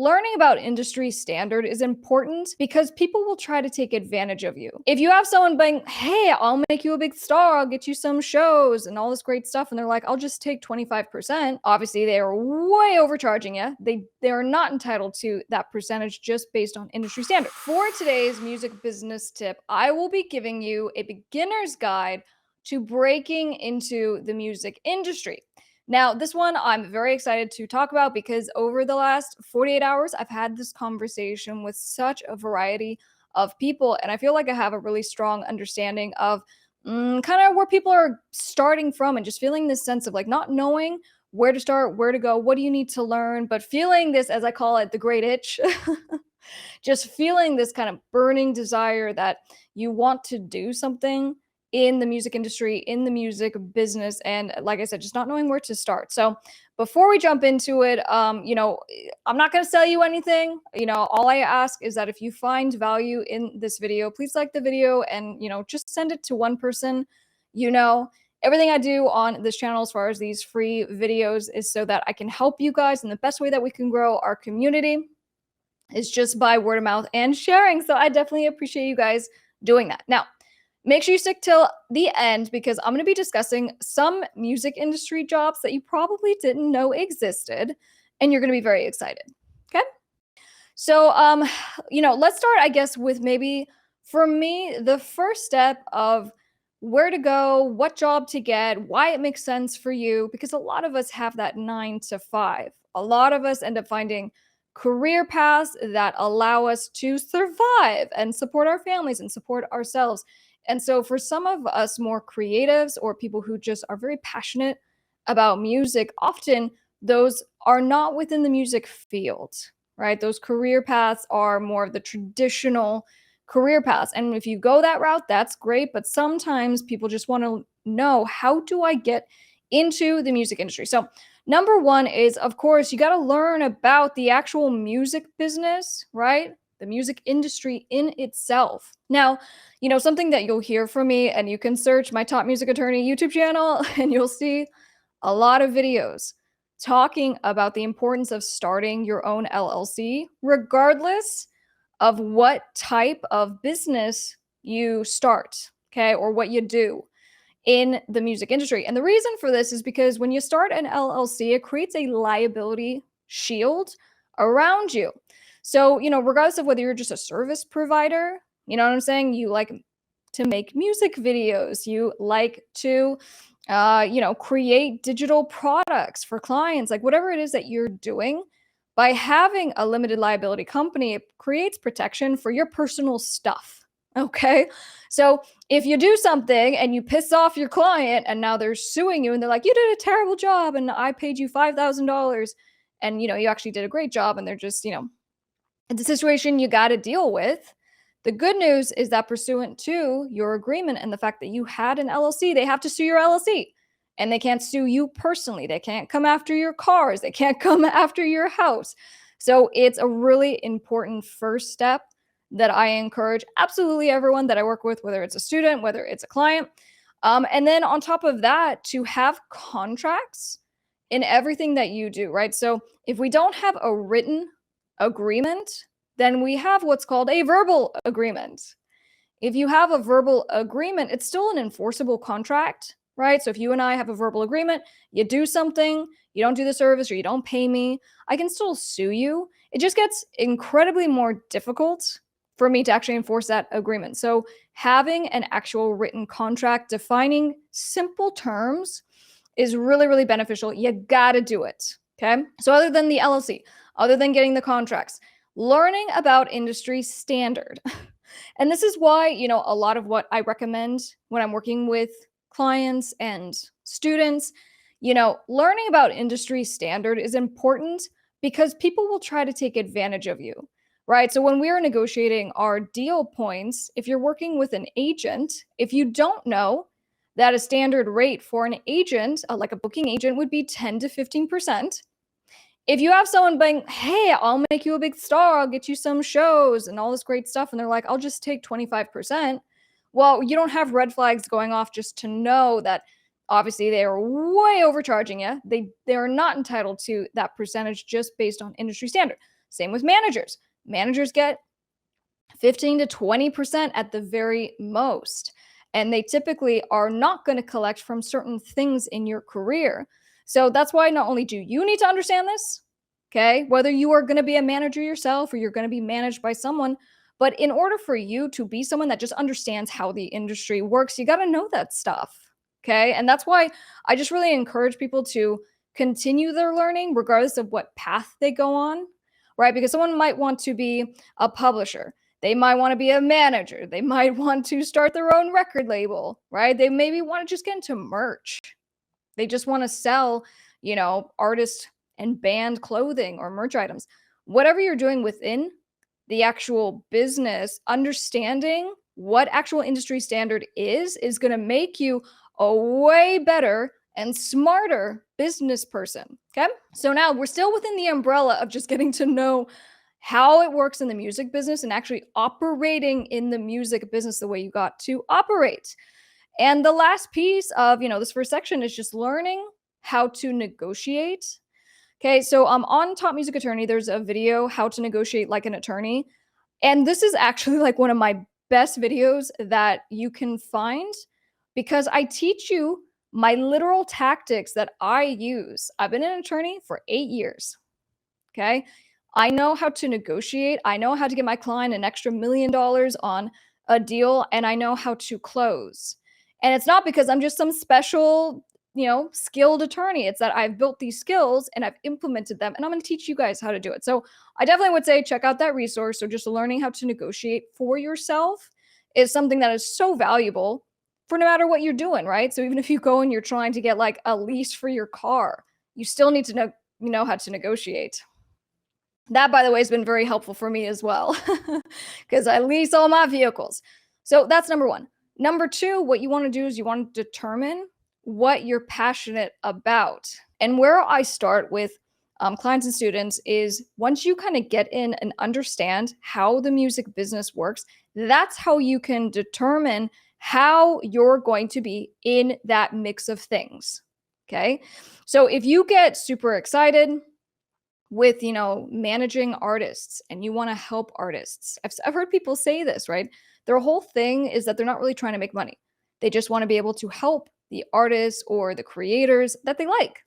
learning about industry standard is important because people will try to take advantage of you. If you have someone being, hey, I'll make you a big star, I'll get you some shows and all this great stuff, and they're like, I'll just take 25%, obviously they are way overcharging you. They are not entitled to that percentage just based on industry standard. For today's music business tip, I will be giving you a beginner's guide to breaking into the music industry. Now, this one I'm very excited to talk about because over the last 48 hours, I've had this conversation with such a variety of people, and I feel like I have a really strong understanding of kind of where people are starting from and just feeling this sense of like not knowing where to start, where to go, what do you need to learn, but feeling this, as I call it, the great itch, just feeling this kind of burning desire that you want to do something in the music industry, in the music business, and like I said, just not knowing where to start. So before we jump into it, I'm not going to sell you anything. All I ask is that if you find value in this video, please like the video and, just send it to one person. Everything I do on this channel as far as these free videos is so that I can help you guys, and the best way that we can grow our community is just by word of mouth and sharing. So I definitely appreciate you guys doing that. Now, make sure you stick till the end because I'm going to be discussing some music industry jobs that you probably didn't know existed, and you're going to be very excited. Okay? So, let's start, I guess, with maybe, for me, the first step of where to go, what job to get, why it makes sense for you, because a lot of us have that 9 to 5. A lot of us end up finding career paths that allow us to survive and support our families and support ourselves. And so for some of us more creatives or people who just are very passionate about music, often those are not within the music field, right? Those career paths are more of the traditional career paths. And if you go that route, that's great. But sometimes people just want to know, how do I get into the music industry? So number one is, of course, you got to learn about the actual music business, right? The music industry in itself. Now, something that you'll hear from me, and you can search my Top Music Attorney YouTube channel, and you'll see a lot of videos talking about the importance of starting your own LLC, regardless of what type of business you start, okay, or what you do in the music industry. And the reason for this is because when you start an LLC, it creates a liability shield around you. So, regardless of whether you're just a service provider, you know what I'm saying? You like to make music videos, you like to, create digital products for clients, like whatever it is that you're doing. By having a limited liability company, it creates protection for your personal stuff. Okay. So if you do something and you piss off your client and now they're suing you and they're like, you did a terrible job and I paid you $5,000 and, you actually did a great job, and they're just, it's a situation you got to deal with. The good news is that pursuant to your agreement and the fact that you had an LLC, they have to sue your LLC. And they can't sue you personally. They can't come after your cars. They can't come after your house. So it's a really important first step that I encourage absolutely everyone that I work with, whether it's a student, whether it's a client. And then on top of that, to have contracts in everything that you do, right? So if we don't have a written agreement, then we have what's called a verbal agreement. If you have a verbal agreement, it's still an enforceable contract, right? So if you and I have a verbal agreement, you do something, you don't do the service, or you don't pay me, I can still sue you. It just gets incredibly more difficult for me to actually enforce that agreement. So having an actual written contract defining simple terms is really, really beneficial. You got to do it. Okay. So other than the LLC, other than getting the contracts, learning about industry standard. And this is why, a lot of what I recommend when I'm working with clients and students, learning about industry standard is important because people will try to take advantage of you, right? So when we are negotiating our deal points, if you're working with an agent, if you don't know that a standard rate for an agent, like a booking agent, would be 10 to 15%. If you have someone being, hey, I'll make you a big star, I'll get you some shows and all this great stuff, and they're like, I'll just take 25%. Well, you don't have red flags going off just to know that obviously they are way overcharging you. They are not entitled to that percentage just based on industry standard. Same with managers. Managers get 15 to 20% at the very most. And they typically are not going to collect from certain things in your career. So that's why not only do you need to understand this, okay, whether you are going to be a manager yourself or you're going to be managed by someone, but in order for you to be someone that just understands how the industry works, you got to know that stuff. Okay. And that's why I just really encourage people to continue their learning regardless of what path they go on, right? Because someone might want to be a publisher. They might want to be a manager. They might want to start their own record label, right? They maybe want to just get into merch. They just want to sell, artist and band clothing or merch items. Whatever you're doing within the actual business, understanding what actual industry standard is going to make you a way better and smarter business person. Okay. So now we're still within the umbrella of just getting to know how it works in the music business and actually operating in the music business the way you got to operate. And the last piece of, this first section is just learning how to negotiate. Okay, so on Top Music Attorney, there's a video, How to Negotiate Like an Attorney. And this is actually like one of my best videos that you can find because I teach you my literal tactics that I use. I've been an attorney for 8 years. Okay. I know how to negotiate. I know how to get my client an extra $1 million on a deal, and I know how to close. And it's not because I'm just some special, skilled attorney. It's that I've built these skills and I've implemented them, and I'm going to teach you guys how to do it. So I definitely would say check out that resource. So just learning how to negotiate for yourself is something that is so valuable for no matter what you're doing, right? So even if you go and you're trying to get like a lease for your car, you still need to know how to negotiate. That, by the way, has been very helpful for me as well because I lease all my vehicles. So that's number one. Number two, what you want to do is you want to determine what you're passionate about. And where I start with clients and students is once you kind of get in and understand how the music business works, that's how you can determine how you're going to be in that mix of things. Okay. So if you get super excited with, managing artists and you want to help artists. I've heard people say this, right? Their whole thing is that they're not really trying to make money. They just want to be able to help the artists or the creators that they like.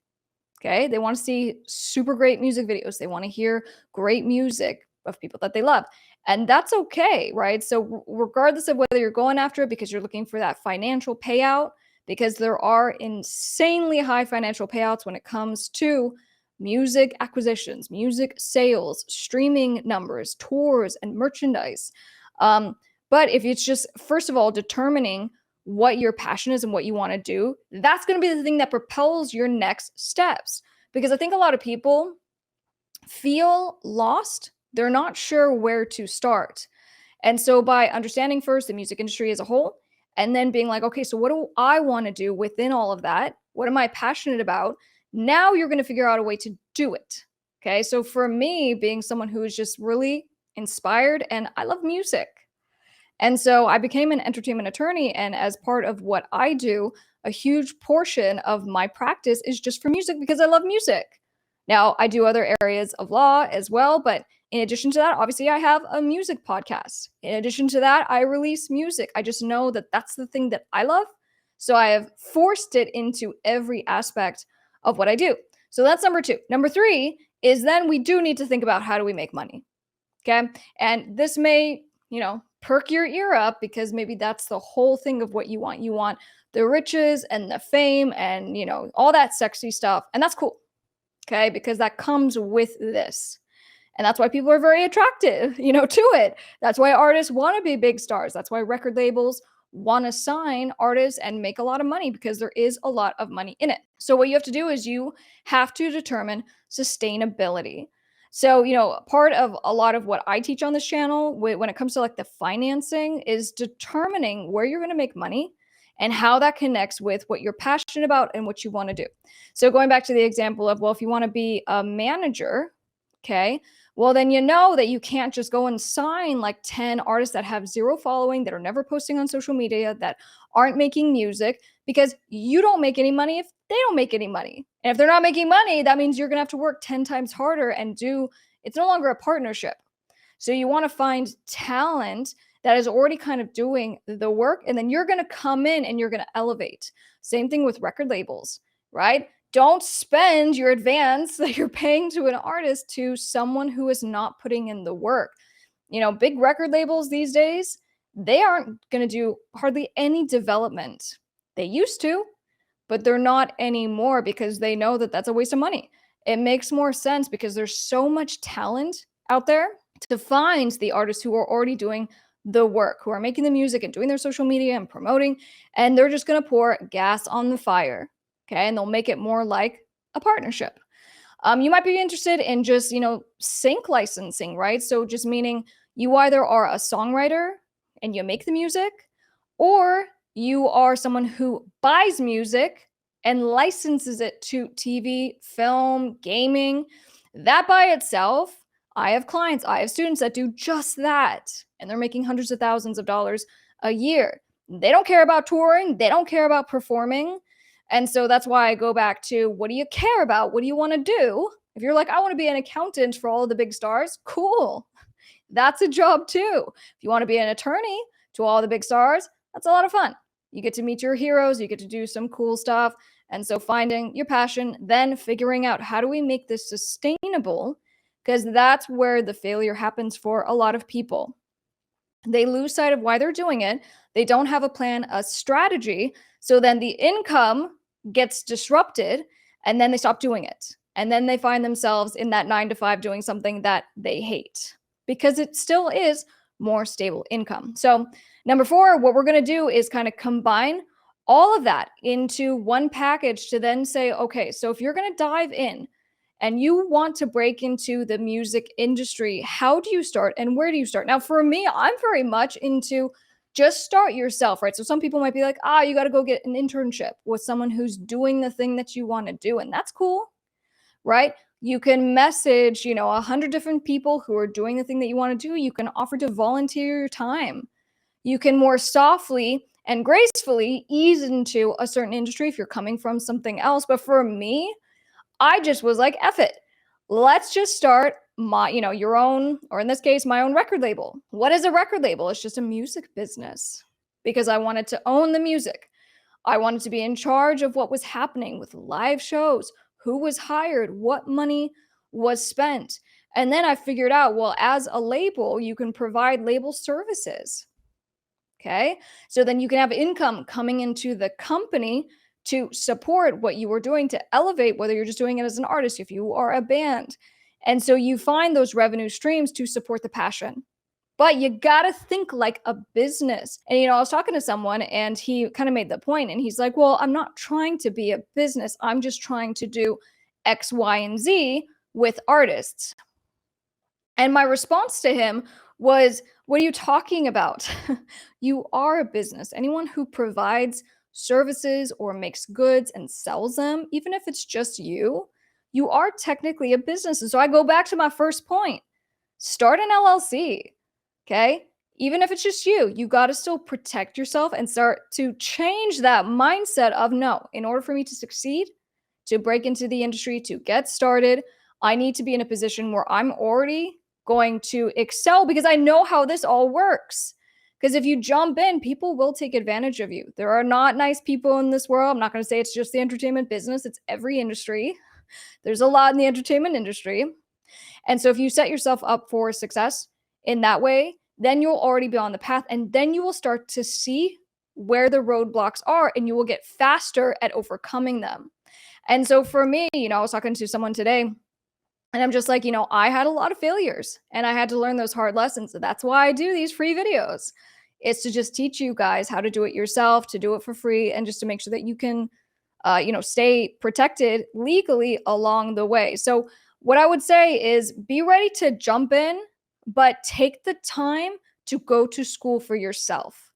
Okay. They want to see super great music videos. They want to hear great music of people that they love. And that's okay, right? So regardless of whether you're going after it because you're looking for that financial payout, because there are insanely high financial payouts when it comes to music acquisitions, music sales, streaming numbers, tours, and merchandise. But if it's just, first of all, determining what your passion is and what you want to do, that's going to be the thing that propels your next steps. Because I think a lot of people feel lost. They're not sure where to start. And so by understanding first the music industry as a whole, and then being like, okay, so what do I want to do within all of that? What am I passionate about? Now you're going to figure out a way to do it. Okay. So for me, being someone who is just really inspired and I love music. And so I became an entertainment attorney. And as part of what I do, a huge portion of my practice is just for music because I love music. Now, I do other areas of law as well. But in addition to that, obviously, I have a music podcast. In addition to that, I release music. I just know that that's the thing that I love. So I have forced it into every aspect of what I do. So that's number two. Number three is then we do need to think about how do we make money. Okay. And this may, perk your ear up because maybe that's the whole thing of what you want. You want the riches and the fame and, all that sexy stuff. And that's cool. Okay. Because that comes with this. And that's why people are very attractive, to it. That's why artists want to be big stars. That's why record labels want to sign artists and make a lot of money because there is a lot of money in it. So what you have to do is you have to determine sustainability. So, part of a lot of what I teach on this channel when it comes to like the financing is determining where you're going to make money and how that connects with what you're passionate about and what you want to do. So going back to the example of, well, if you want to be a manager, okay, well, then that you can't just go and sign like 10 artists that have zero following, that are never posting on social media, that aren't making music, because you don't make any money if they don't make any money. And if they're not making money, that means you're going to have to work 10 times harder and do It's no longer a partnership. So you want to find talent that is already kind of doing the work, and then you're going to come in and you're going to elevate. Same thing with record labels, right? Don't spend your advance that you're paying to an artist to someone who is not putting in the work. Big record labels these days, they aren't going to do hardly any development. They used to, but they're not anymore because they know that that's a waste of money. It makes more sense because there's so much talent out there to find the artists who are already doing the work, who are making the music and doing their social media and promoting, and they're just going to pour gas on the fire. Okay. And they'll make it more like a partnership. You might be interested in just, sync licensing, right? So just meaning you either are a songwriter and you make the music, or you are someone who buys music and licenses it to TV, film, gaming. That by itself, I have clients, I have students that do just that, and they're making hundreds of thousands of dollars a year. They don't care about touring, they don't care about performing. And so that's why I go back to, what do you care about? What do you want to do? If you're like, I want to be an accountant for all of the big stars, cool. That's a job too. If you want to be an attorney to all the big stars, that's a lot of fun. You get to meet your heroes, you get to do some cool stuff. And so finding your passion, then figuring out, how do we make this sustainable? Because that's where the failure happens for a lot of people. They lose sight of why they're doing it. They don't have a plan, a strategy. So then the income gets disrupted, and then they stop doing it. And then they find themselves in that 9 to 5 doing something that they hate, because it still is more stable income. So number 4, what we're going to do is kind of combine all of that into one package to then say, okay, so if you're going to dive in and you want to break into the music industry, how do you start and where do you start? Now, for me, I'm very much into just start yourself, right? So some people might be like, you got to go get an internship with someone who's doing the thing that you want to do. And that's cool, right? You can message, 100 different people who are doing the thing that you want to do. You can offer to volunteer your time. You can more softly and gracefully ease into a certain industry if you're coming from something else. But for me, I just was like, F it. Let's just start my, your own, or in this case, my own record label. What is a record label? It's just a music business, because I wanted to own the music. I wanted to be in charge of what was happening with live shows, who was hired, what money was spent. And then I figured out, well, as a label, you can provide label services. Okay. So then you can have income coming into the company to support what you were doing to elevate, whether you're just doing it as an artist, if you are a band. And so you find those revenue streams to support the passion. But you got to think like a business. And, I was talking to someone and he kind of made the point, and he's like, well, I'm not trying to be a business. I'm just trying to do X, Y, and Z with artists. And my response to him was, what are you talking about? You are a business. Anyone who provides services or makes goods and sells them, even if it's just you are technically a business. And so I go back to my first point. Start an LLC. Okay. Even if it's just you got to still protect yourself and start to change that mindset of, no, in order for me to succeed, to break into the industry, to get started, I need to be in a position where I'm already going to excel, because I know how this all works. Because if you jump in, people will take advantage of you. There are not nice people in this world. I'm not going to say it's just the entertainment business. It's every industry. There's a lot in the entertainment industry. And so if you set yourself up for success in that way, then you'll already be on the path, and then you will start to see where the roadblocks are, and you will get faster at overcoming them. And so for me, I was talking to someone today, and I'm just like, I had a lot of failures and I had to learn those hard lessons. So that's why I do these free videos. It's to just teach you guys how to do it yourself, to do it for free, and just to make sure that you can, stay protected legally along the way. So what I would say is, be ready to jump in, but take the time to go to school for yourself.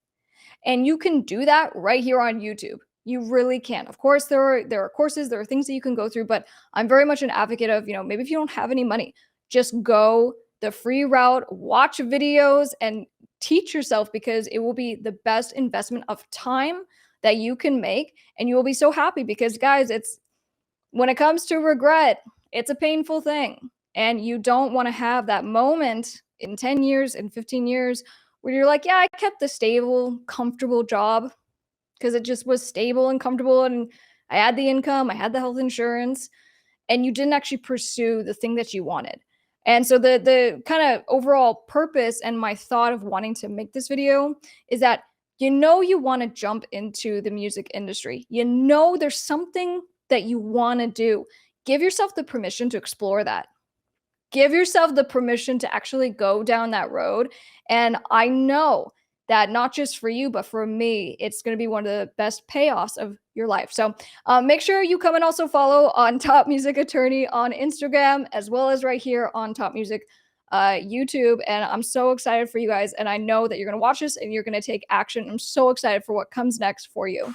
And you can do that right here on YouTube. You really can. Of course, there are courses, there are things that you can go through, but I'm very much an advocate of, maybe if you don't have any money, just go the free route, watch videos, and teach yourself, because it will be the best investment of time that you can make. And you will be so happy, because guys, when it comes to regret, it's a painful thing. And you don't want to have that moment in 10 years and 15 years where you're like, yeah, I kept the stable, comfortable job because it just was stable and comfortable. And I had the income, I had the health insurance, and you didn't actually pursue the thing that you wanted. And so the kind of overall purpose and my thought of wanting to make this video is that you want to jump into the music industry. There's something that you want to do. Give yourself the permission to explore that. Give yourself the permission to actually go down that road. And I know that not just for you, but for me, it's going to be one of the best payoffs of your life. So make sure you come and also follow on Top Music Attorney on Instagram, as well as right here on Top Music YouTube. And I'm so excited for you guys. And I know that you're going to watch this and you're going to take action. I'm so excited for what comes next for you.